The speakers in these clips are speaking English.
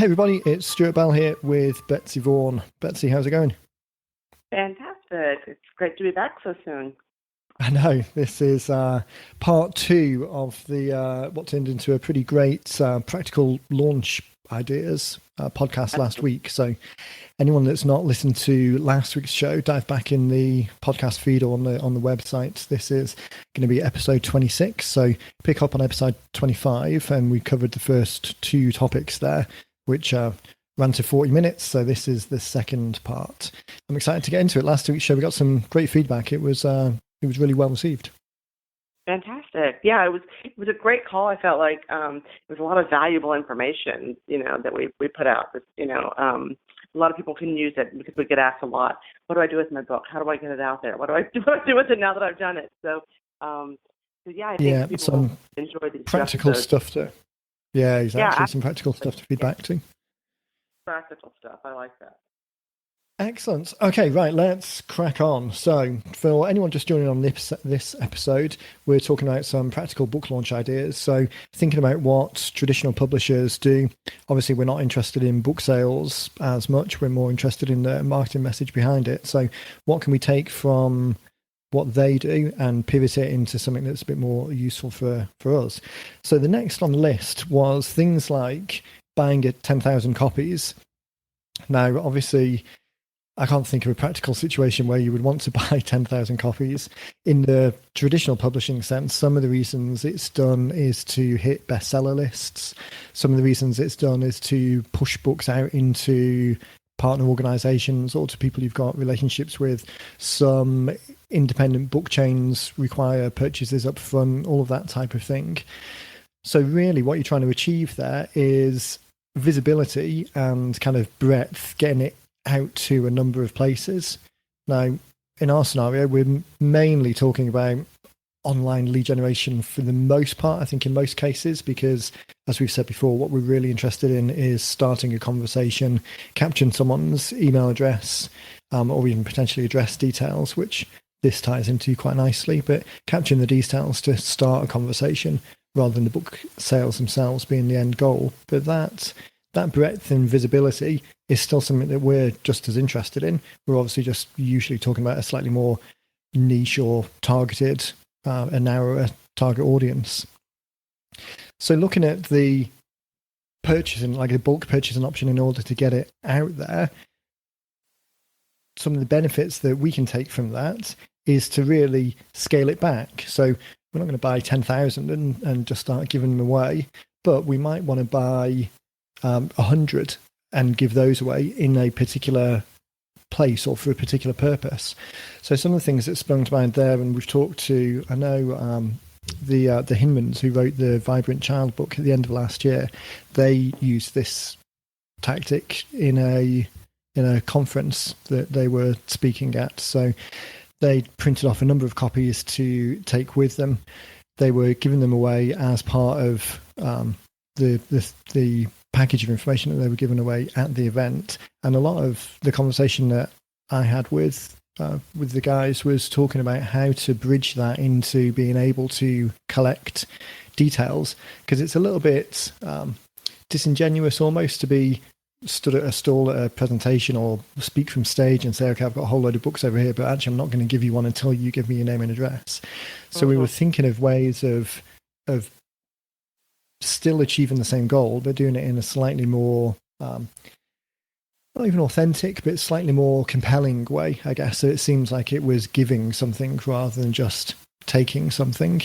everybody, it's Stuart Bell here with Betsy Vaughan. Betsy, how's it going? Fantastic. It's great to be back so soon. I know this is part two of the what turned into a pretty great practical launch ideas podcast last week. So anyone that's not listened to last week's show, dive back in the podcast feed or on the website. This is going to be episode 26. So pick up on episode 25, and we covered the first two topics there, which ran to 40 minutes. So this is the second part. I'm excited to get into it. Last week's show, we got some great feedback. It was really well received. Fantastic. Yeah, it was a great call. I felt like it was a lot of valuable information, that we put out. A lot of people can use it because we get asked a lot, what do I do with my book? How do I get it out there? What do I do with it now that I've done it? So yeah, I think people will enjoy these practical episodes. stuff to, yeah, exactly. Yeah, some practical stuff to feed back to. practical stuff. I like that. Excellent. Okay, right, let's crack on. So, for anyone just joining on this episode, we're talking about some practical book launch ideas. So, thinking about what traditional publishers do. Obviously, we're not interested in book sales as much. We're more interested in the marketing message behind it. So, what can we take from what they do and pivot it into something that's a bit more useful for us? So, the next on the list was things like buying 10,000 copies. Now, obviously, I can't think of a practical situation where you would want to buy 10,000 copies. In the traditional publishing sense, some of the reasons it's done is to hit bestseller lists. Some of the reasons it's done is to push books out into partner organizations or to people you've got relationships with. Some independent book chains require purchases up front, all of that type of thing. So really what you're trying to achieve there is visibility and kind of breadth, getting it out to a number of places. Now, in our scenario, we're mainly talking about online lead generation for the most part, I think in most cases, because as we've said before, what we're really interested in is starting a conversation, capturing someone's email address, or even potentially address details, which this ties into quite nicely, but capturing the details to start a conversation rather than the book sales themselves being the end goal. But that breadth and visibility is still something that we're just as interested in. We're obviously just usually talking about a slightly more niche or targeted, a narrower target audience. So looking at the purchasing, like a bulk purchasing option in order to get it out there, some of the benefits that we can take from that is to really scale it back. So we're not going to buy 10,000 and just start giving them away, but we might want to buy 100 and give those away in a particular place or for a particular purpose. So some of the things that sprung to mind there, and we've talked to, I know the Hinmans who wrote the Vibrant Child book at the end of last year, they used this tactic in a conference that they were speaking at. So they printed off a number of copies to take with them. They were giving them away as part of the package of information that they were giving away at the event. And a lot of the conversation that I had with the guys was talking about how to bridge that into being able to collect details, because it's a little bit disingenuous almost to be stood at a stall at a presentation or speak from stage and say, okay, I've got a whole load of books over here, but actually I'm not going to give you one until you give me your name and address. So we were thinking of ways of still achieving the same goal, but doing it in a slightly more, not even authentic, but slightly more compelling way, I guess. So it seems like it was giving something rather than just taking something.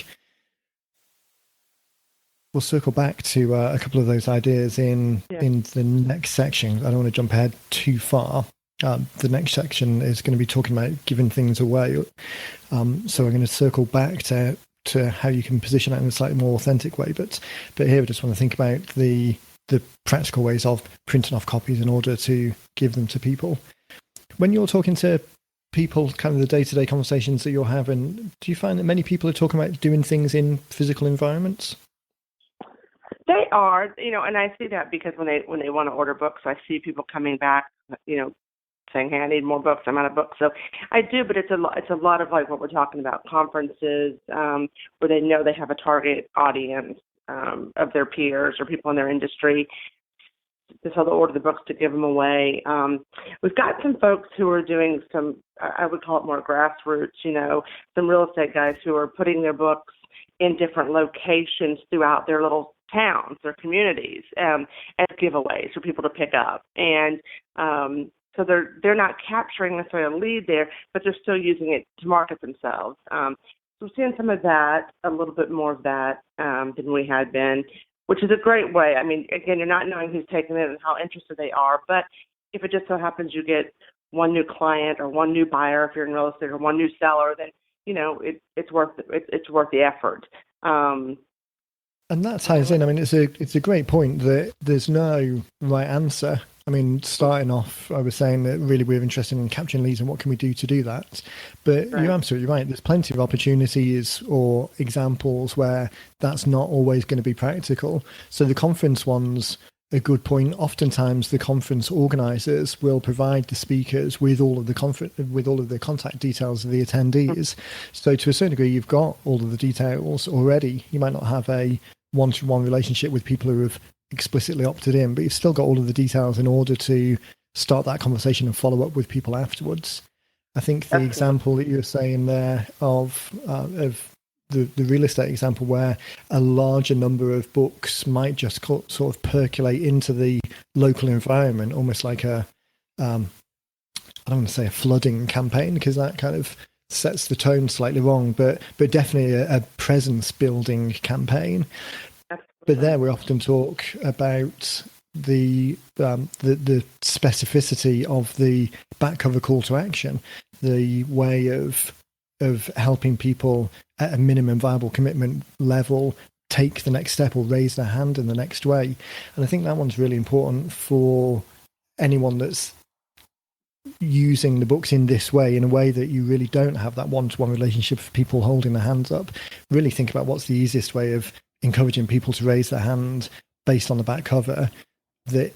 We'll circle back to a couple of those ideas in the next section. I don't want to jump ahead too far. The next section is going to be talking about giving things away. So we're going to circle back to how you can position that in a slightly more authentic way. But here we just want to think about the practical ways of printing off copies in order to give them to people. When you're talking to people, kind of the day-to-day conversations that you're having, do you find that many people are talking about doing things in physical environments? They are, and I see that because when they want to order books, I see people coming back, saying, hey, I need more books, I'm out of books. So I do, but it's a lot of like what we're talking about, conferences where they know they have a target audience of their peers or people in their industry. so they'll order the books to give them away. We've got some folks who are doing some, I would call it more grassroots, some real estate guys who are putting their books in different locations throughout their little towns or communities as giveaways for people to pick up. And so they're not capturing necessarily a lead there, but they're still using it to market themselves. So we're seeing some of that, a little bit more of that than we had been, which is a great way. I mean, again, you're not knowing who's taking it and how interested they are, but if it just so happens you get one new client or one new buyer if you're in real estate or one new seller, then it's worth the effort. And that ties in. I mean, it's a great point that there's no right answer. I mean, starting off, I was saying that really we're interested in capturing leads and what can we do to do that. But right. You're absolutely right. There's plenty of opportunities or examples where that's not always going to be practical. So the conference one's a good point. Oftentimes, the conference organisers will provide the speakers with all of the contact details of the attendees. So to a certain degree, you've got all of the details already. You might not have a one-to-one relationship with people who have explicitly opted in, but you've still got all of the details in order to start that conversation and follow up with people afterwards. I think the example that you were saying there of the real estate example, where a larger number of books might just sort of percolate into the local environment, almost like I don't want to say a flooding campaign, because that kind of sets the tone slightly wrong, but definitely a presence building campaign. But there we often talk about the specificity of the back cover call to action, the way of helping people at a minimum viable commitment level take the next step or raise their hand in the next way. And I think that one's really important for anyone that's using the books in this way, in a way that you really don't have that one-to-one relationship of people holding their hands up. Really think about what's the easiest way of encouraging people to raise their hand based on the back cover that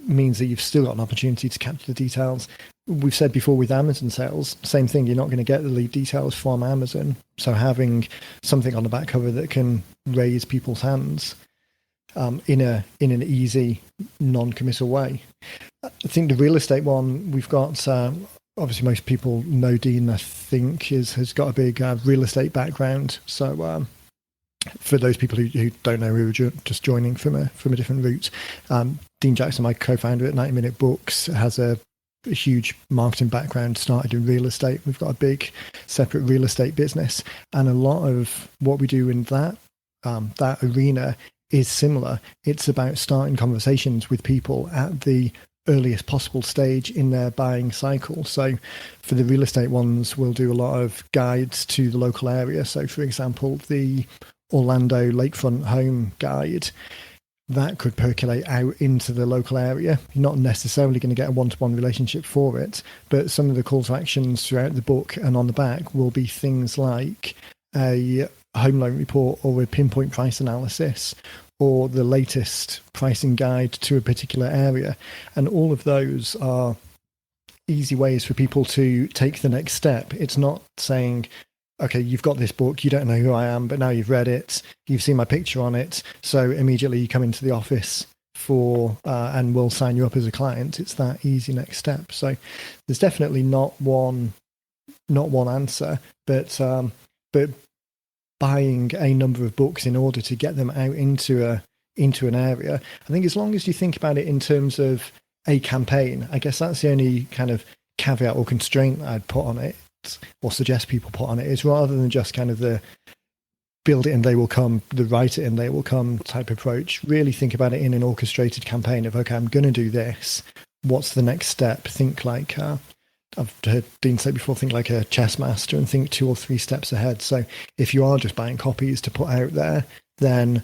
means that you've still got an opportunity to capture the details. We've said before with Amazon sales, same thing, you're not going to get the lead details from Amazon. So having something on the back cover that can raise people's hands in an easy, non-committal way. I think the real estate one, we've got, obviously most people know Dean, I think, has got a big real estate background. So for those people who don't know, who are just joining from a different route, Dean Jackson, my co-founder at 90 Minute Books, has a huge marketing background, started in real estate. We've got a big separate real estate business, and a lot of what we do in that arena is similar. It's about starting conversations with people at the earliest possible stage in their buying cycle. So for the real estate ones, we'll do a lot of guides to the local area. So for example, the Orlando Lakefront Home Guide, that could percolate out into the local area. You're not necessarily going to get a one-to-one relationship for it, but some of the call to actions throughout the book and on the back will be things like a home loan report or a pinpoint price analysis or the latest pricing guide to a particular area. And all of those are easy ways for people to take the next step. It's not saying, okay, you've got this book, you don't know who I am, but now you've read it, you've seen my picture on it, so immediately you come into the office and we'll sign you up as a client. It's that easy next step. So there's definitely not one answer, but buying a number of books in order to get them out into an area. I think as long as you think about it in terms of a campaign, I guess that's the only kind of caveat or constraint I'd put on it, or suggest people put on it, is rather than just kind of the build it and they will come, the write it and they will come type approach. Really think about it in an orchestrated campaign of, okay, I'm going to do this. What's the next step? Think like, I've heard Dean say before, think like a chess master and think 2 or 3 steps ahead. So if you are just buying copies to put out there, then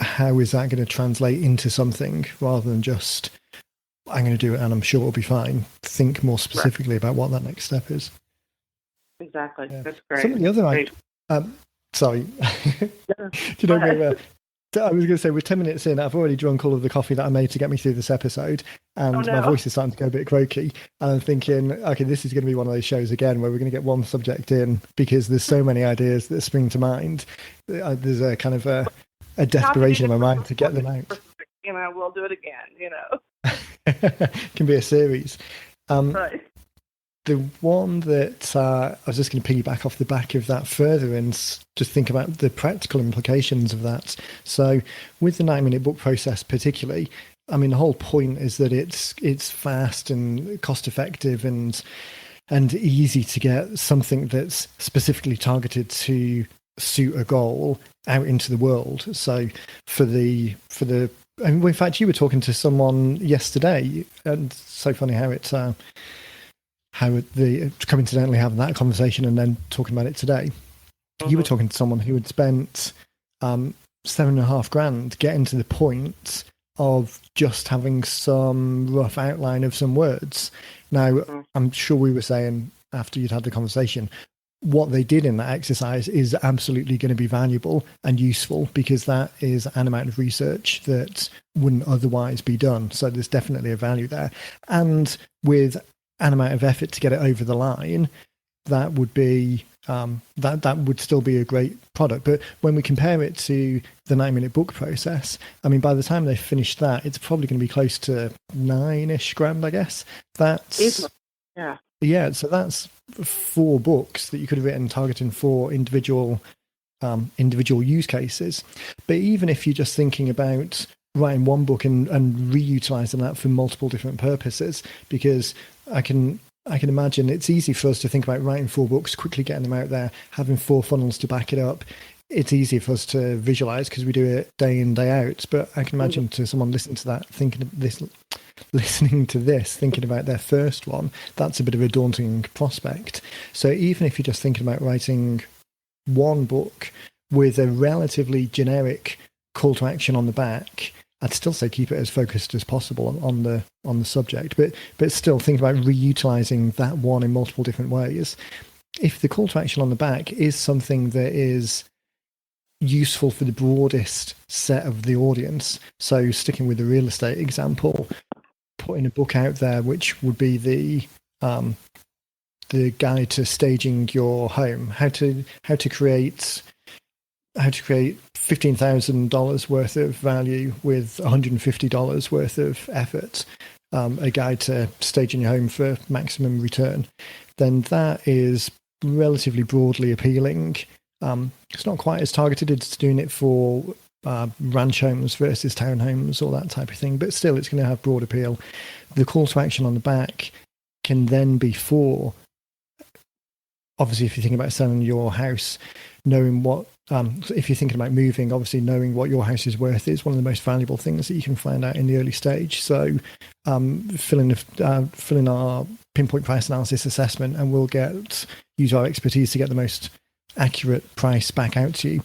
how is that going to translate into something rather than just, I'm going to do it and I'm sure it'll be fine. Think more specifically about what that next step is. Exactly. Yeah. That's great. Some of the other sorry. Do you know, I was going to say, we're 10 minutes in. I've already drunk all of the coffee that I made to get me through this episode, and my voice is starting to go a bit croaky. And I'm thinking, okay, this is going to be one of those shows again where we're going to get one subject in because there's so many ideas that spring to mind. There's a kind of a desperation in my mind to get them out. we'll do it again. Can be a series. Right. The one that I was just going to piggyback off the back of that further and just think about the practical implications of that. So with the 9-minute book process particularly, I mean, the whole point is that it's fast and cost effective and easy to get something that's specifically targeted to suit a goal out into the world. So in fact, you were talking to someone yesterday, and it's so funny how coincidentally having that conversation and then talking about it today. Mm-hmm. You were talking to someone who had spent $7,500 getting to the point of just having some rough outline of some words. Now, I'm sure we were saying after you'd had the conversation, what they did in that exercise is absolutely going to be valuable and useful, because that is an amount of research that wouldn't otherwise be done. So there's definitely a value there. And with an amount of effort to get it over the line, that would be that would still be a great product. But when we compare it to the 9-minute book process, I mean, by the time they've finished that, it's probably going to be close to $9,000-ish, I guess. That's yeah. So that's 4 books that you could have written targeting 4 individual use cases. But even if you're just thinking about writing one book and reutilizing that for multiple different purposes, because I can imagine it's easy for us to think about writing 4 books, quickly getting them out there, having 4 funnels to back it up. It's easy for us to visualize because we do it day in, day out. But I can imagine to someone listening to that, thinking about their first one, that's a bit of a daunting prospect. So even if you're just thinking about writing one book with a relatively generic call to action on the back, I'd still say keep it as focused as possible on the subject, but still think about reutilizing that one in multiple different ways. If the call to action on the back is something that is useful for the broadest set of the audience, so sticking with the real estate example, putting a book out there which would be the guide to staging your home, how to create $15,000 worth of value with $150 worth of effort, a guide to staging your home for maximum return, then that is relatively broadly appealing. It's not quite as targeted as doing it for ranch homes versus townhomes or that type of thing, but still it's going to have broad appeal. The call to action on the back can then be for, obviously, if you're thinking about selling your house, knowing what, if you're thinking about moving, obviously knowing what your house is worth is one of the most valuable things that you can find out in the early stage. So fill in our pinpoint price analysis assessment, and we'll use our expertise to get the most accurate price back out to you.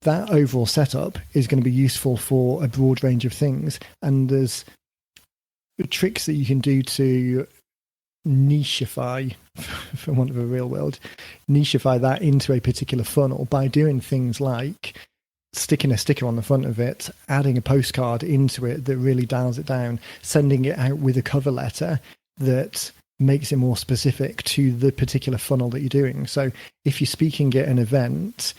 That overall setup is going to be useful for a broad range of things, and there's tricks that you can do to nicheify, for want of a real word, nicheify that into a particular funnel by doing things like sticking a sticker on the front of it, adding a postcard into it that really dials it down, sending it out with a cover letter that makes it more specific to the particular funnel that you're doing. So if you're speaking at an event,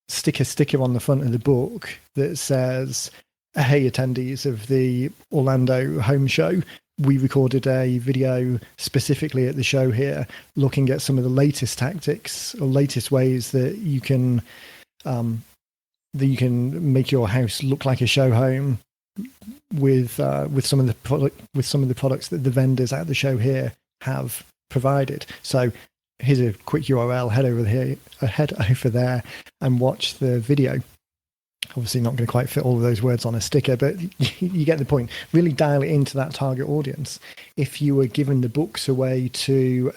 stick a sticker on the front of the book that says, "Hey, attendees of the Orlando Home Show, we recorded a video specifically at the show here looking at some of the latest tactics or latest ways that you can make your house look like a show home with some of the products that the vendors at the show here have provided. So here's a quick URL, head over there and watch the video." Obviously not going to quite fit all of those words on a sticker, but you get the point. Really dial it into that target audience. If you were giving the books away to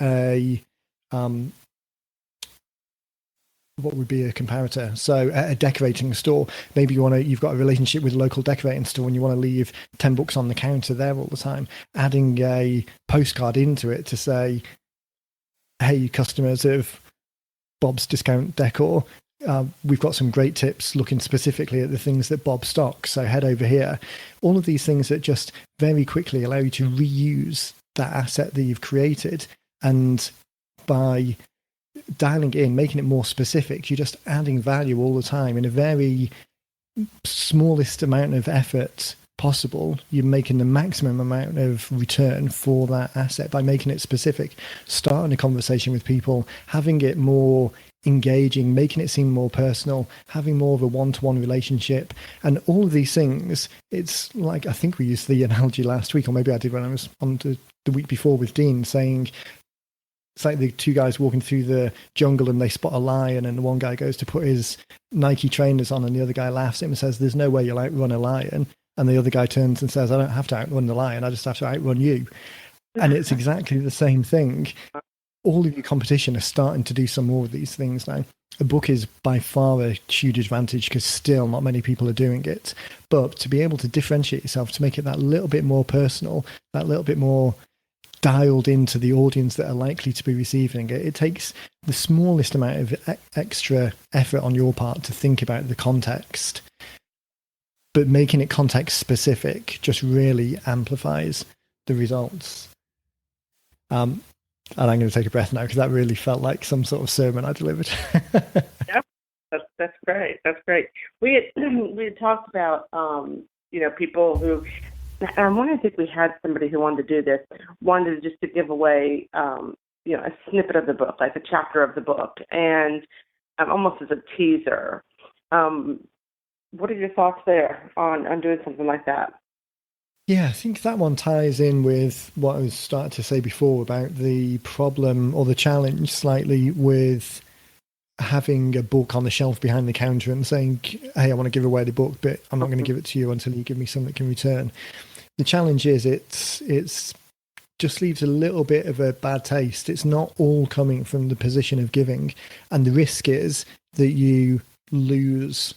what would be a comparator? So at a decorating store, maybe you've got a relationship with a local decorating store and you want to leave 10 books on the counter there all the time. Adding a postcard into it to say, "Hey, customers of Bob's Discount Decor, we've got some great tips looking specifically at the things that Bob stocks, so head over here." All of these things that just very quickly allow you to reuse that asset that you've created, and by dialing in, making it more specific, you're just adding value all the time in a very smallest amount of effort possible, you're making the maximum amount of return for that asset by making it specific, starting a conversation with people, having it more engaging, making it seem more personal, having more of a one-to-one relationship, and all of these things. It's like, I think we used the analogy last week, or maybe I did when I was on the week before with Dean, saying it's like the two guys walking through the jungle and they spot a lion, and the one guy goes to put his Nike trainers on and the other guy laughs at him and says, "There's no way you'll outrun a lion." And the other guy turns and says, "I don't have to outrun the lion, I just have to outrun you." And it's exactly the same thing. All of your competition are starting to do some more of these things now. A book is by far a huge advantage because still not many people are doing it. But to be able to differentiate yourself, to make it that little bit more personal, that little bit more dialed into the audience that are likely to be receiving it, it takes the smallest amount of extra effort on your part to think about the context. But making it context specific just really amplifies the results. And I'm going to take a breath now because that really felt like some sort of sermon I delivered. Yep, that's great. That's great. We had talked about people who. I want to think we had somebody who wanted to do this, wanted just to give away a snippet of the book, like a chapter of the book, and almost as a teaser. What are your thoughts there on doing something like that? Yeah, I think that one ties in with what I was starting to say before about the problem or the challenge slightly with having a book on the shelf behind the counter and saying, "Hey, I want to give away the book, but I'm not going to give it to you until you give me something in return." The challenge is it's just leaves a little bit of a bad taste. It's not all coming from the position of giving, and the risk is that you lose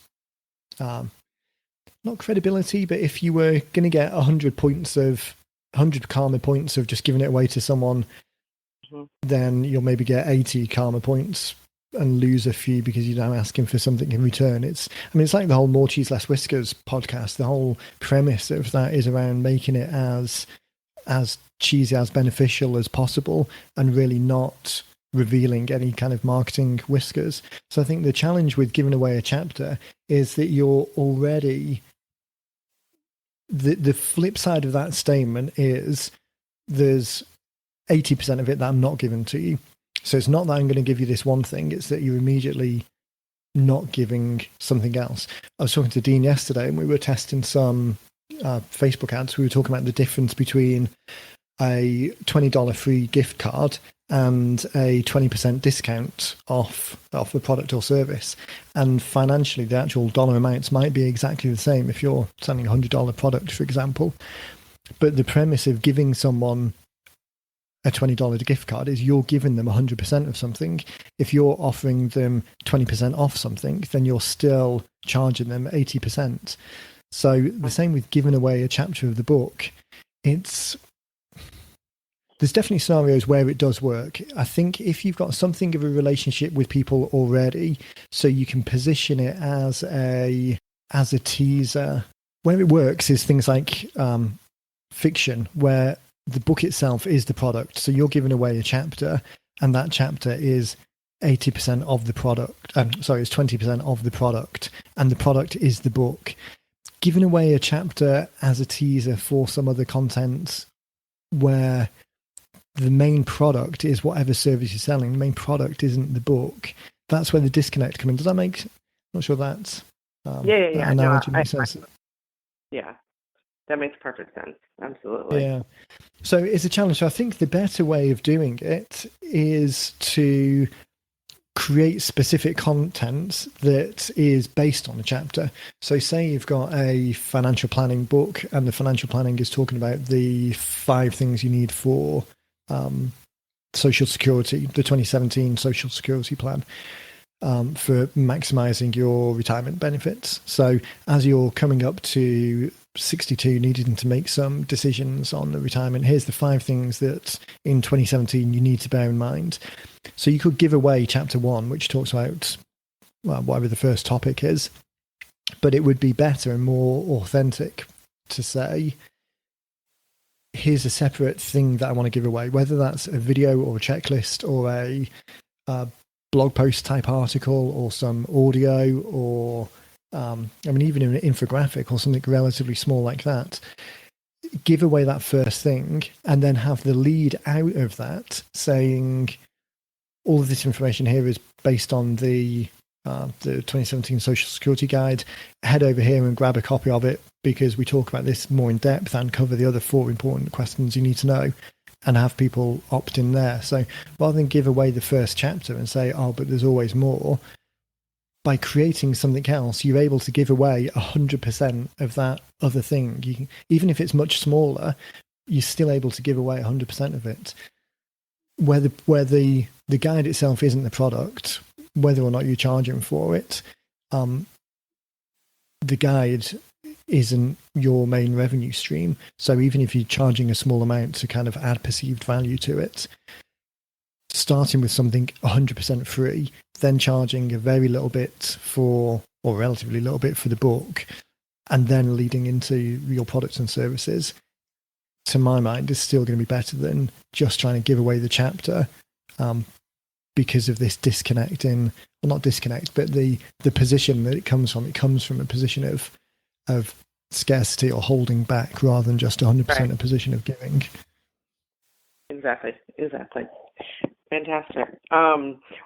not credibility, but if you were going to get 100 karma points of just giving it away to someone, then you'll maybe get 80 karma points and lose a few because you're now asking for something in return. It's like the whole More Cheese, Less Whiskers podcast. The whole premise of that is around making it as cheesy, as beneficial as possible, and really not revealing any kind of marketing whiskers. So I think the challenge with giving away a chapter is that you're already... The flip side of that statement is there's 80% of it that I'm not giving to you. So it's not that I'm going to give you this one thing, it's that you're immediately not giving something else. I was talking to Dean yesterday and we were testing some Facebook ads. We were talking about the difference between a $20 free gift card and a 20% discount off the product or service. And financially, the actual dollar amounts might be exactly the same if you're selling a $100 product, for example. But the premise of giving someone a $20 gift card is you're giving them 100% of something. If you're offering them 20% off something, then you're still charging them 80%. So the same with giving away a chapter of the book. There's definitely scenarios where it does work. I think if you've got something of a relationship with people already, so you can position it as a teaser. Where it works is things like fiction, where the book itself is the product. So you're giving away a chapter, and that chapter is 80% of the product. It's 20% of the product, and the product is the book. Giving away a chapter as a teaser for some other content where the main product is whatever service you're selling, the main product isn't the book. That's where the disconnect comes in. Does that make... I'm not sure that's... Yeah. Analogy makes sense. Yeah, that makes perfect sense. Absolutely. Yeah. So it's a challenge. So I think the better way of doing it is to create specific content that is based on a chapter. So say you've got a financial planning book and the financial planning is talking about the 5 things you need for Social Security, the 2017 Social Security plan, for maximizing your retirement benefits. So as you're coming up to 62, needing to make some decisions on the retirement, here's the 5 things that in 2017 you need to bear in mind. So you could give away chapter 1, which talks about whatever the first topic is, but it would be better and more authentic to say, here's a separate thing that I want to give away, whether that's a video or a checklist or a blog post type article or some audio or I mean, even in an infographic or something relatively small like that, give away that first thing and then have the lead out of that saying, all of this information here is based on the 2017 Social Security Guide. Head over here and grab a copy of it because we talk about this more in depth and cover the other 4 important questions you need to know, and have people opt in there. So rather than give away the first chapter and say, oh, but there's always more, by creating something else, you're able to give away 100% of that other thing. Even if it's much smaller, you're still able to give away 100% of it. Where the guide itself isn't the product, whether or not you're charging for it, the guide isn't your main revenue stream. So even if you're charging a small amount to kind of add perceived value to it, starting with something 100% free, then charging a very little bit or relatively little bit for the book, and then leading into your products and services, to my mind, is still going to be better than just trying to give away the chapter, because of this disconnect not disconnect, but the position that it comes from. It comes from a position of scarcity or holding back rather than just 100% Right. a position of giving. Exactly. Fantastic.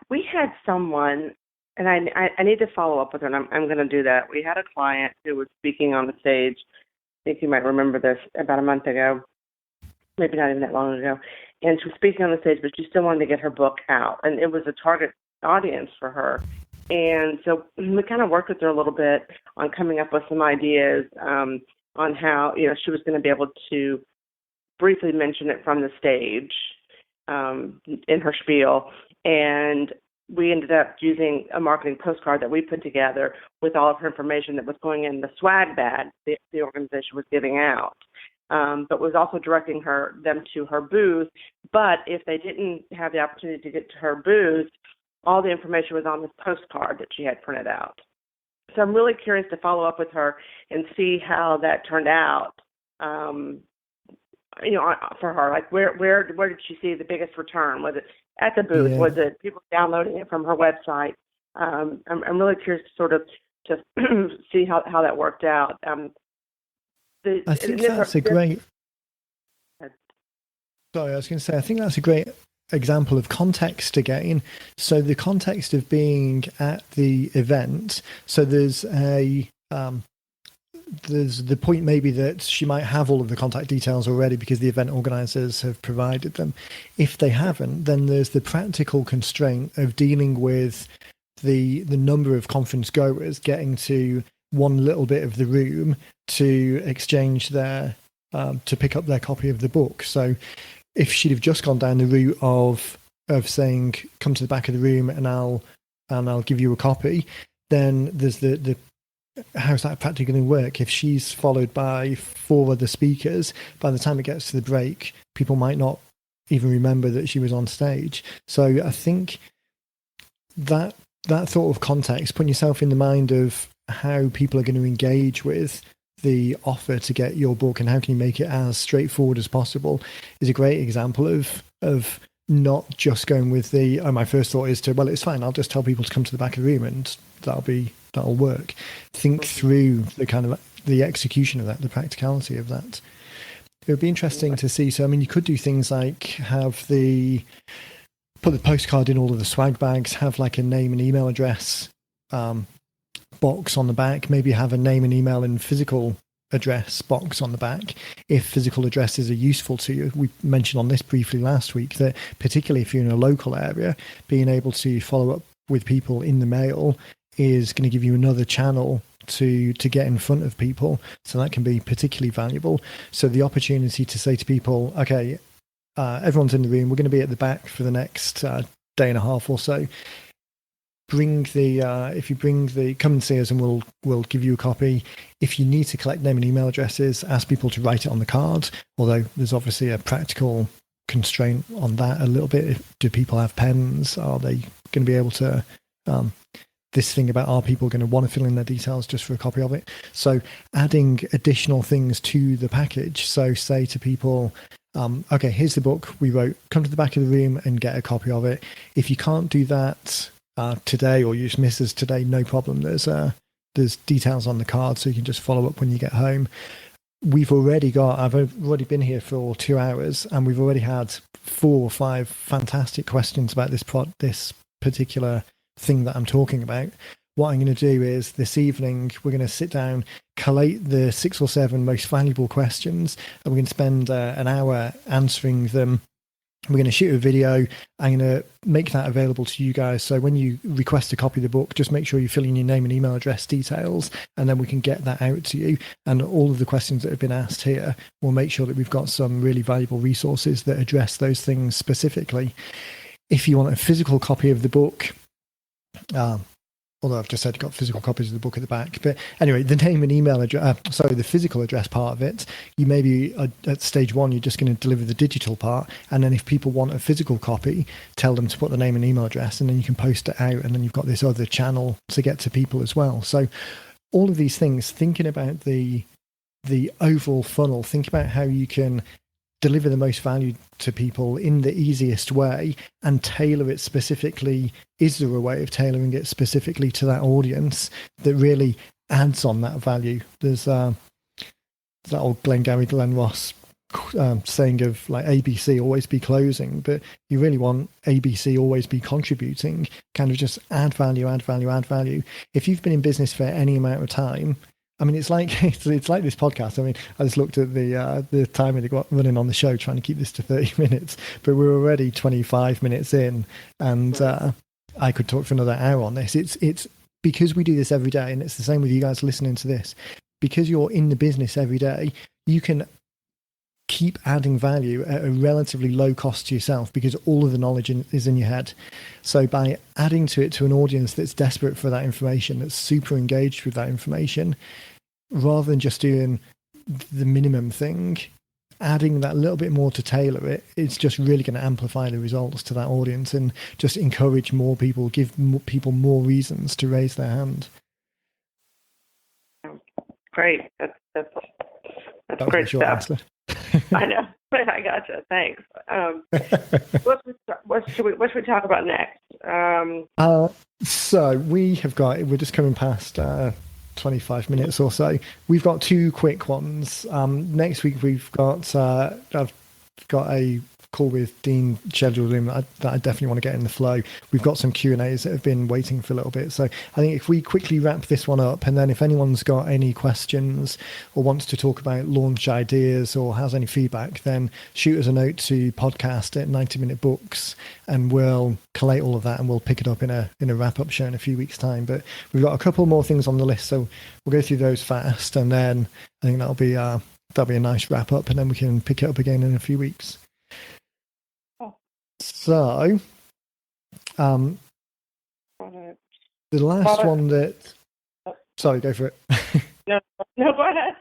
We had someone, and I need to follow up with her, and I'm going to do that. We had a client who was speaking on the stage. I think you might remember this, about a month ago, maybe not even that long ago. And she was speaking on the stage, but she still wanted to get her book out, and it was a target audience for her. And so we kind of worked with her a little bit on coming up with some ideas on how, she was going to be able to briefly mention it from the stage in her spiel. And we ended up using a marketing postcard that we put together with all of her information that was going in the swag bag the organization was giving out. But was also directing them to her booth. But if they didn't have the opportunity to get to her booth, all the information was on this postcard that she had printed out. So I'm really curious to follow up with her and see how that turned out. For her, like where did she see the biggest return? Was it at the booth? Yeah. Was it people downloading it from her website? I'm really curious to sort of just see how that worked out. I think that's a great. Sorry, I was going to say, I think that's a great example of context again. So the context of being at the event. So there's the point maybe that she might have all of the contact details already because the event organizers have provided them. If they haven't, then there's the practical constraint of dealing with the number of conference goers getting to one little bit of the room to exchange to pick up their copy of the book. So if she'd have just gone down the route of saying, come to the back of the room and I'll give you a copy, then there's the how's that practically going to work? If she's followed by 4 other speakers, by the time it gets to the break, people might not even remember that she was on stage. So I think that thought of context, putting yourself in the mind of how people are going to engage with the offer to get your book and how can you make it as straightforward as possible, is a great example of not just going with my first thought is it's fine, I'll just tell people to come to the back of the room and that'll work. Think through the kind of the execution of that, the practicality of that. It would be interesting to see. So, I mean, you could do things like put the postcard in all of the swag bags, have like a name and email address box on the back, maybe have a name and email and physical address box on the back if physical addresses are useful to you. We mentioned on this briefly last week that particularly if you're in a local area, being able to follow up with people in the mail is going to give you another channel to get in front of people. So that can be particularly valuable. So the opportunity to say to people, okay, everyone's in the room, we're going to be at the back for the next day and a half or so. Come and see us and we'll give you a copy. If you need to collect name and email addresses, ask people to write it on the card, although there's obviously a practical constraint on that a little bit. Do people have pens? Are they going to be able to this thing about are people going to want to fill in their details just for a copy of it? So adding additional things to the package. So say to people, okay, here's the book we wrote, come to the back of the room and get a copy of it. If you can't do that today or you just miss us today, no problem. There's there's details on the card, so you can just follow up when you get home. I've already been here for 2 hours, and we've already had 4 or 5 fantastic questions about this particular thing that I'm talking about. What I'm going to do is this evening, we're going to sit down, collate the 6 or 7 most valuable questions, and we're going to spend an hour answering them. We're going to shoot a video. I'm going to make that available to you guys. So when you request a copy of the book, just make sure you fill in your name and email address details, and then we can get that out to you. And all of the questions that have been asked here, we'll make sure that we've got some really valuable resources that address those things specifically. If you want a physical copy of the book, although I've just said you've got physical copies of the book at the back. But anyway, the name and email address, the physical address part of it, you maybe at stage 1, you're just going to deliver the digital part. And then if people want a physical copy, tell them to put the name and email address, and then you can post it out. And then you've got this other channel to get to people as well. So all of these things, thinking about the overall funnel, think about how you can deliver the most value to people in the easiest way and tailor it specifically. Is there a way of tailoring it specifically to that audience that really adds on that value? There's that old Glenn Ross saying of like ABC always be closing, but you really want ABC always be contributing, kind of just add value. If you've been in business for any amount of time, I mean, it's like this podcast. I mean, I just looked at the time we got running on the show, trying to keep this to 30 minutes, but we're already 25 minutes in, and I could talk for another hour on this. It's because we do this every day, and it's the same with you guys listening to this. Because you're in the business every day, you can keep adding value at a relatively low cost to yourself because all of the knowledge is in your head. So by adding to it to an audience that's desperate for that information, that's super engaged with that information, rather than just doing the minimum thing, adding that little bit more to tailor it, it's just really going to amplify the results to that audience and just encourage more people, give people more reasons to raise their hand. Great. That's great stuff. I know. I gotcha. Thanks. What should we talk about next? So we're just coming past 25 minutes or so. We've got 2 quick ones. Next week I've got a call with Dean scheduled in that I definitely want to get in the flow. We've got some Q&As that have been waiting for a little bit. So I think if we quickly wrap this one up, and then if anyone's got any questions or wants to talk about launch ideas or has any feedback, then shoot us a note to podcast at 90 Minute Books, and we'll collate all of that and we'll pick it up in a wrap-up show in a few weeks' time. But we've got a couple more things on the list, so we'll go through those fast, and then I think that'll be a nice wrap-up, and then we can pick it up again in a few weeks. So, the last one that... Sorry, go for it. No, go ahead.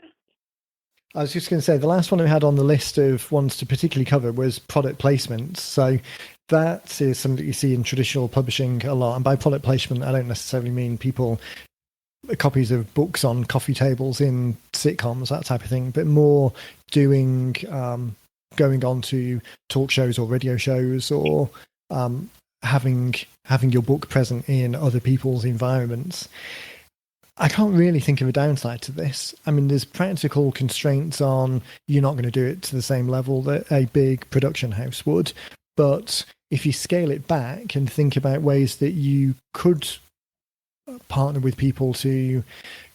I was just going to say, the last one we had on the list of ones to particularly cover was product placements. So that is something that you see in traditional publishing a lot. And by product placement, I don't necessarily mean copies of books on coffee tables in sitcoms, that type of thing, but more doing... going on to talk shows or radio shows, or having your book present in other people's environments. I can't really think of a downside to this. I mean, there's practical constraints on you're not going to do it to the same level that a big production house would. But if you scale it back and think about ways that you could partner with people to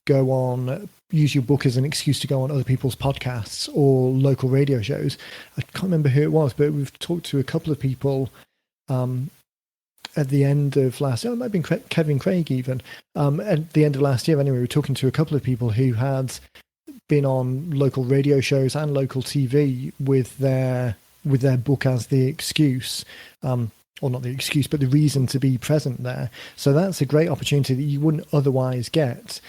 go on, use your book as an excuse to go on other people's podcasts or local radio shows. I can't remember who it was, but we've talked to a couple of people at the end of last year. It might have been Kevin Craig even. At the end of last year, anyway, we were talking to a couple of people who had been on local radio shows and local TV with their book as the excuse. Or not the excuse, but the reason to be present there. So that's a great opportunity that you wouldn't otherwise get.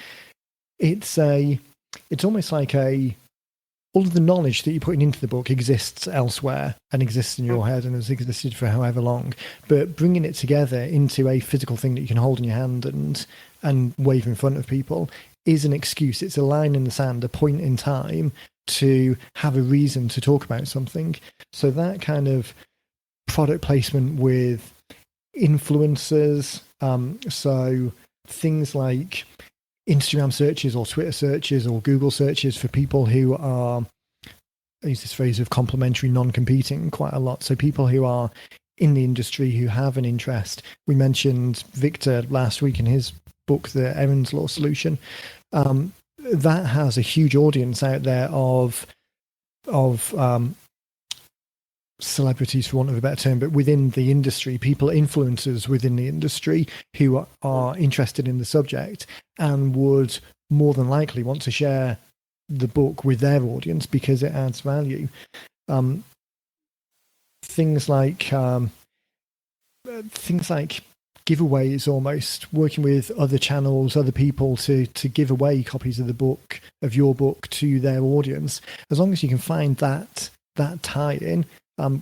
It's almost like all of the knowledge that you're putting into the book exists elsewhere and exists in your head and has existed for however long, but bringing it together into a physical thing that you can hold in your hand and wave in front of people is an excuse. It's a line in the sand, a point in time to have a reason to talk about something. So that kind of product placement with influencers, so things like Instagram searches or Twitter searches or Google searches for people who are, I use this phrase of complementary, non-competing quite a lot. So people who are in the industry who have an interest. We mentioned Victor last week in his book, The Aaron's Law Solution. That has a huge audience out there of celebrities, for want of a better term, but within the industry, people, influencers within the industry who are interested in the subject and would more than likely want to share the book with their audience because it adds value. Things like giveaways, almost working with other channels, other people to give away copies of the book, of your book, to their audience. As long as you can find that tie-in.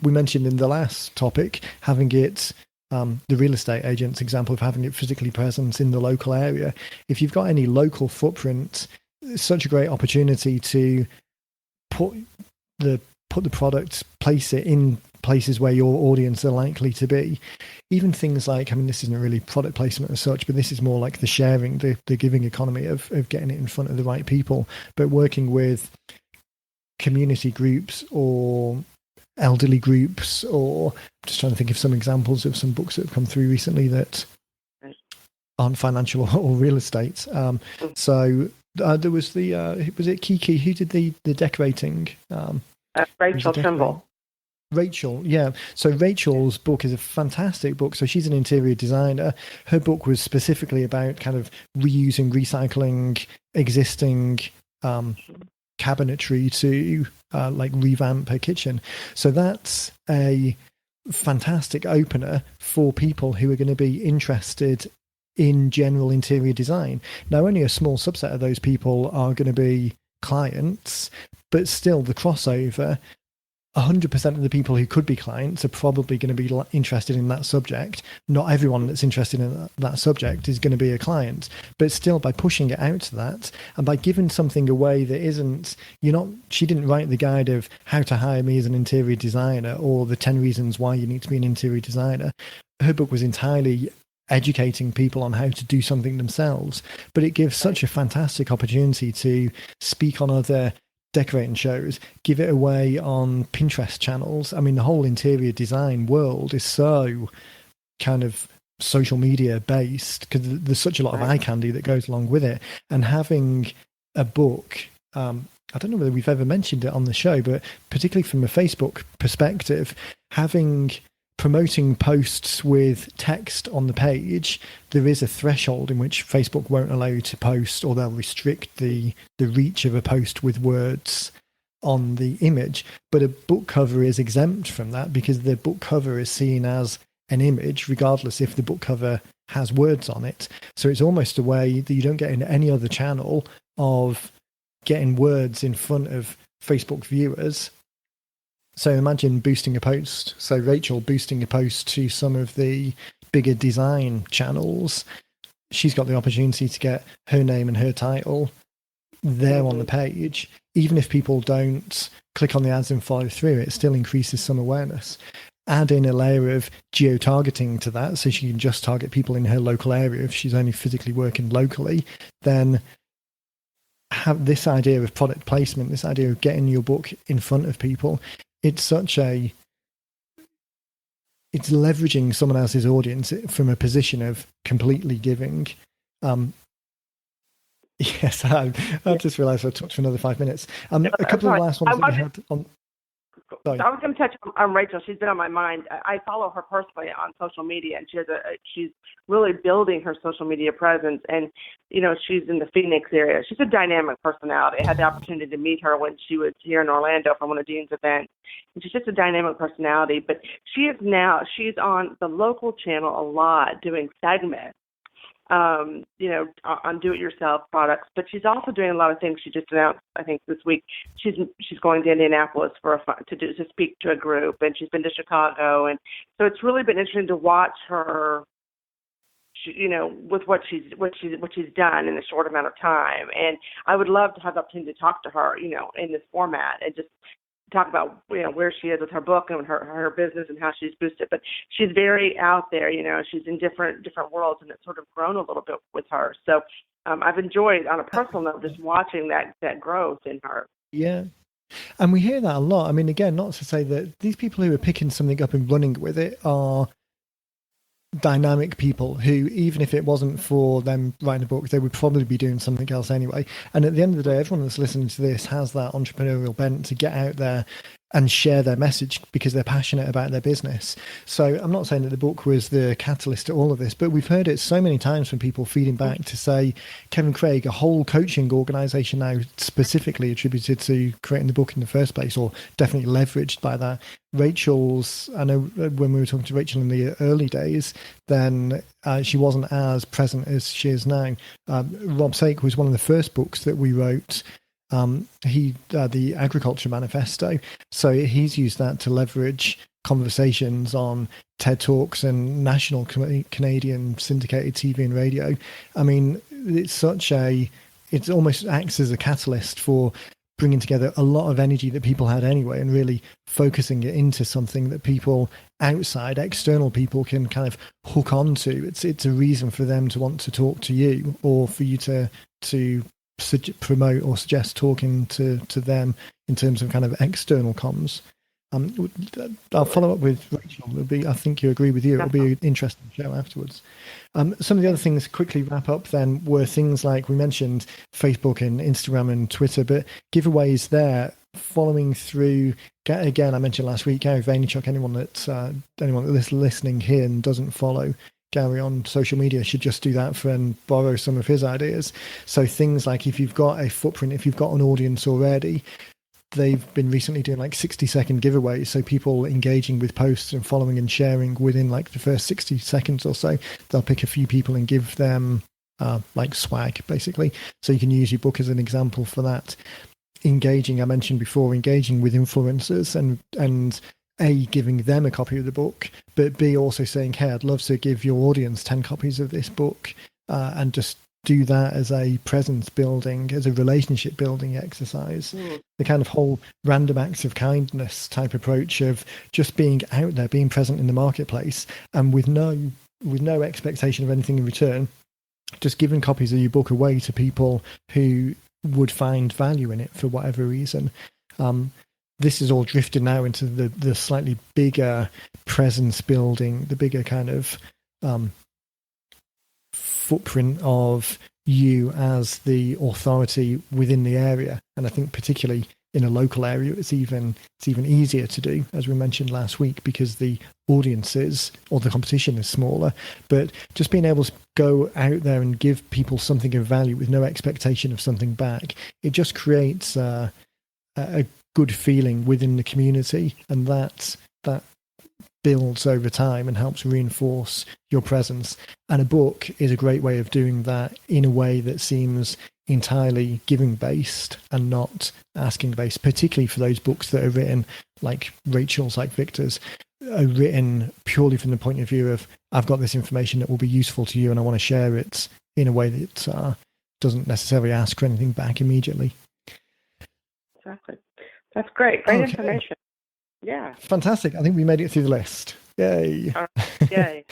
We mentioned in the last topic having it, the real estate agent's example of having it physically present in the local area. If you've got any local footprint, it's such a great opportunity to put the product, place it in places where your audience are likely to be. Even things like, I mean, this isn't really product placement as such, but this is more like the sharing, the giving economy of getting it in front of the right people, but working with community groups or elderly groups, or just trying to think of some examples of some books that have come through recently that aren't financial or real estate. So there was was it Kiki who did the decorating? Rachel Trimble. Rachel, yeah. So Rachel's book is a fantastic book. So she's an interior designer. Her book was specifically about kind of reusing, recycling existing cabinetry to like revamp her kitchen. So that's a fantastic opener for people who are going to be interested in general interior design. Now, only a small subset of those people are going to be clients, but still the crossover, 100% of the people who could be clients are probably going to be interested in that subject. Not everyone that's interested in that subject is going to be a client, but still by pushing it out to that and by giving something away that isn't, she didn't write the guide of how to hire me as an interior designer or the 10 reasons why you need to be an interior designer. Her book was entirely educating people on how to do something themselves, but it gives such a fantastic opportunity to speak on other decorating shows, give it away on Pinterest channels. I mean, the whole interior design world is so kind of social media based because there's such a lot of eye candy that goes along with it. And having a book, I don't know whether we've ever mentioned it on the show, but particularly from a Facebook perspective, promoting posts with text on the page, there is a threshold in which Facebook won't allow you to post, or they'll restrict the reach of a post with words on the image. But a book cover is exempt from that because the book cover is seen as an image, regardless if the book cover has words on it. So it's almost a way that you don't get in any other channel of getting words in front of Facebook viewers. So imagine boosting a post. So Rachel boosting a post to some of the bigger design channels. She's got the opportunity to get her name and her title there on the page. Even if people don't click on the ads and follow through, it still increases some awareness. Add in a layer of geo-targeting to that, so she can just target people in her local area if she's only physically working locally. Then have this idea of product placement, this idea of getting your book in front of people. It's leveraging someone else's audience from a position of completely giving. Yes, I just realised I talked for another 5 minutes. A couple of last ones that we had on. Sorry. I was going to touch on Rachel. She's been on my mind. I follow her personally on social media, and she's really building her social media presence. And she's in the Phoenix area. She's a dynamic personality. I had the opportunity to meet her when she was here in Orlando for one of Dean's events. And she's just a dynamic personality. But she's on the local channel a lot, doing segments. On do-it-yourself products, but she's also doing a lot of things. She just announced, I think this week, she's going to Indianapolis to speak to a group, and she's been to Chicago, and so it's really been interesting to watch her, with what she's done in a short amount of time. And I would love to have the opportunity to talk to her, in this format and just talk about where she is with her book and her business and how she's boosted. But she's very out there. She's in different worlds, and it's sort of grown a little bit with her. So I've enjoyed, on a personal note, just watching that growth in her. Yeah. And we hear that a lot. I mean, again, not to say that these people who are picking something up and running with it are dynamic people who, even if it wasn't for them writing a book, they would probably be doing something else anyway. And at the end of the day, everyone that's listening to this has that entrepreneurial bent to get out there and share their message because they're passionate about their business. So I'm not saying that the book was the catalyst to all of this, but we've heard it so many times from people feeding back to say, Kevin Craig, a whole coaching organization now specifically attributed to creating the book in the first place, or definitely leveraged by that. Rachel's, I know when we were talking to Rachel in the early days, then she wasn't as present as she is now. Rob Sake was one of the first books that we wrote. The Agriculture Manifesto. So he's used that to leverage conversations on TED Talks and national Canadian syndicated TV and radio. I mean, it almost acts as a catalyst for bringing together a lot of energy that people had anyway and really focusing it into something that people outside, external people can kind of hook onto. It's a reason for them to want to talk to you, or for you to promote or suggest talking to them in terms of kind of external comms. I'll follow up with Rachel. I think you agree with you. It'll be an interesting show afterwards. Some of the other things, quickly wrap up then, were things like we mentioned Facebook and Instagram and Twitter, but giveaways there, following through. Again, I mentioned last week, Gary Vaynerchuk, anyone that's listening here and doesn't follow Gary on social media should just do that and borrow some of his ideas. So things like, if you've got a footprint, if you've got an audience already, they've been recently doing like 60-second giveaways. So people engaging with posts and following and sharing within like the first 60 seconds or so, they'll pick a few people and give them like swag, basically. So you can use your book as an example for that. Engaging, I mentioned before, engaging with influencers and A, giving them a copy of the book, but B, also saying, hey, I'd love to give your audience 10 copies of this book, and just do that as a presence building, as a relationship building exercise. The kind of whole random acts of kindness type approach of just being out there, being present in the marketplace, and with no expectation of anything in return, just giving copies of your book away to people who would find value in it for whatever reason. This is all drifted now into the slightly bigger presence building, the bigger kind of footprint of you as the authority within the area. And I think particularly in a local area, it's even easier to do, as we mentioned last week, because the audiences or the competition is smaller. But just being able to go out there and give people something of value with no expectation of something back, it just creates a good feeling within the community, and that builds over time and helps reinforce your presence. And a book is a great way of doing that in a way that seems entirely giving based and not asking based, particularly for those books that are written like Rachel's, like Victor's, are written purely from the point of view of, I've got this information that will be useful to you and I want to share it in a way that doesn't necessarily ask for anything back immediately. Exactly. That's great. Great information. Yeah. Fantastic. I think we made it through the list. Yay. Yay.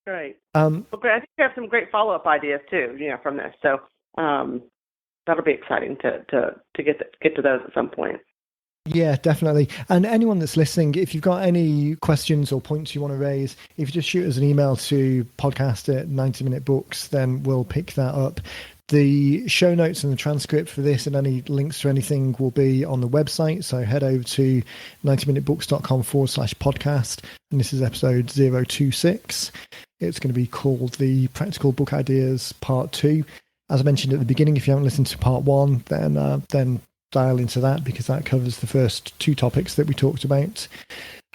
Great. Well, great. I think we have some great follow-up ideas too, from this. So that'll be exciting to get to those at some point. Yeah, definitely. And anyone that's listening, if you've got any questions or points you want to raise, if you just shoot us an email to podcast@90minutebooks, then we'll pick that up. The show notes and the transcript for this and any links to anything will be on the website. So head over to 90minutebooks.com/podcast. And this is episode 026. It's going to be called the Practical Book Ideas Part 2. As I mentioned at the beginning, if you haven't listened to Part 1, then dial into that, because that covers the first two topics that we talked about.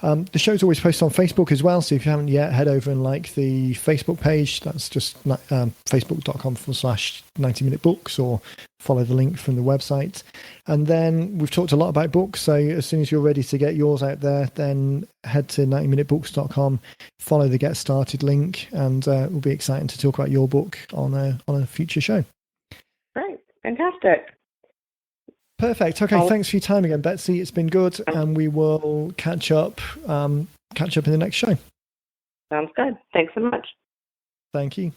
The show's always posted on Facebook as well, so if you haven't yet, head over and like the Facebook page. That's just facebook.com/90minutebooks, or follow the link from the website. And then we've talked a lot about books, so as soon as you're ready to get yours out there, then head to 90minutebooks.com, follow the Get Started link, and we'll be excited to talk about your book on a future show. Great. Fantastic. Perfect. Okay, thanks for your time again, Betsy. It's been good, and we will catch up in the next show. Sounds good. Thanks so much. Thank you.